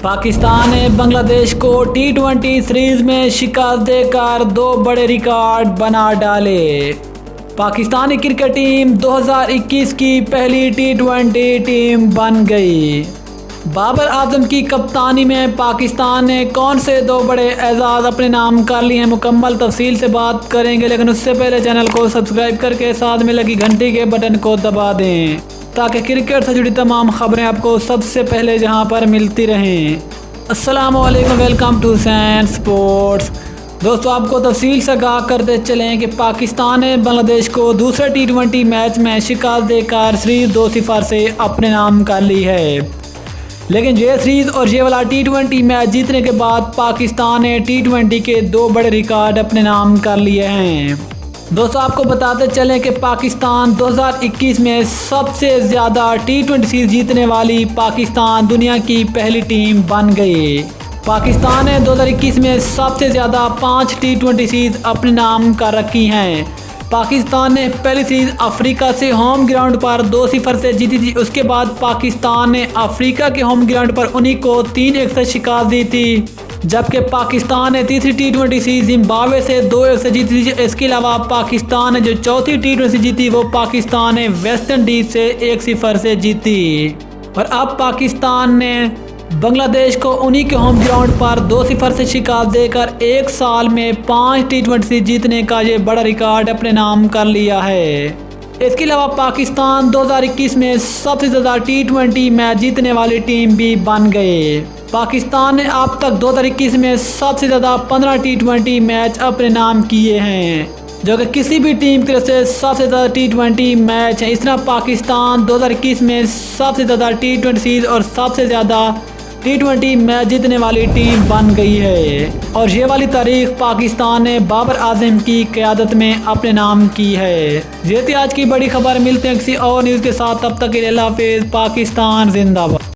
पाकिस्तान ने बांग्लादेश को टी20 सीरीज में शिकस्त देकर 2 बड़े रिकॉर्ड बना डाले। पाकिस्तानी क्रिकेट टीम 2021 की पहली टी20 टीम बन गई। बाबर आजम की कप्तानी में पाकिस्तान ने कौन से 2 बड़े एजाज़ अपने नाम कर लिए हैं, मुकम्मल तफसील से बात करेंगे, लेकिन उससे पहले चैनल को सब्सक्राइब करके साथ में लगी घंटी के बटन को दबा दें ताकि क्रिकेट से जुड़ी तमाम खबरें आपको सबसे पहले जहां पर मिलती रहें। अस्सलाम वालेकुम, वेलकम टू सैन स्पोर्ट्स। दोस्तों, आपको तफसील से आगाह करते चलें कि पाकिस्तान ने बांग्लादेश को दूसरे टी20 मैच में शिकस्त देकर सीरीज 2-0 से अपने नाम कर ली है। लेकिन ये सीरीज और ये वाला टी20 मैच जीतने के बाद पाकिस्तान ने टी20 के 2 बड़े रिकॉर्ड अपने नाम कर लिए हैं। दोस्तों, आपको बताते चलें कि पाकिस्तान 2021 में सबसे ज़्यादा टी20 सीरीज जीतने वाली पाकिस्तान दुनिया की पहली टीम बन गई। पाकिस्तान ने 2021 में सबसे ज़्यादा 5 टी20 सीरीज अपने नाम कर रखी हैं। पाकिस्तान ने पहली सीरीज अफ्रीका से होम ग्राउंड पर 2-0 से जीती थी। उसके बाद पाकिस्तान ने अफ्रीका के होम ग्राउंड पर उन्हीं को 3-1 से शिकस्त दी थी, जबकि पाकिस्तान ने तीसरी टी20 सीरीज जिम्बाब्वे से 2-1 से जीती थी। इसके अलावा पाकिस्तान ने जो चौथी टी20 जीती वो पाकिस्तान ने वेस्ट इंडीज से 1-0 से जीती। और अब पाकिस्तान ने बांग्लादेश को उन्हीं के होम ग्राउंड पर 2-0 से शिकस्त देकर 1 साल में 5 टी20 जीतने का ये बड़ा रिकॉर्ड अपने नाम कर लिया है। इसके अलावा पाकिस्तान 2021 में सबसे ज़्यादा टी20 मैच जीतने वाली टीम भी बन गए। पाकिस्तान ने अब तक 2021 में सबसे ज़्यादा 15 टी20 मैच अपने नाम किए हैं, जो कि किसी भी टीम की तरफ से सबसे ज़्यादा टी20 मैच है। इस तरह पाकिस्तान 2021 में सबसे ज़्यादा टी20 सीरीज और सबसे ज़्यादा टी20 मैच जीतने वाली टीम बन गई है। और ये वाली तारीख पाकिस्तान ने बाबर आजम की क़यादत में अपने नाम की है। ये थी आज की बड़ी खबर। मिलते हैं किसी और न्यूज़ के साथ, तब तक के लिए अल्लाह हाफिज़। पाकिस्तान जिंदाबाद।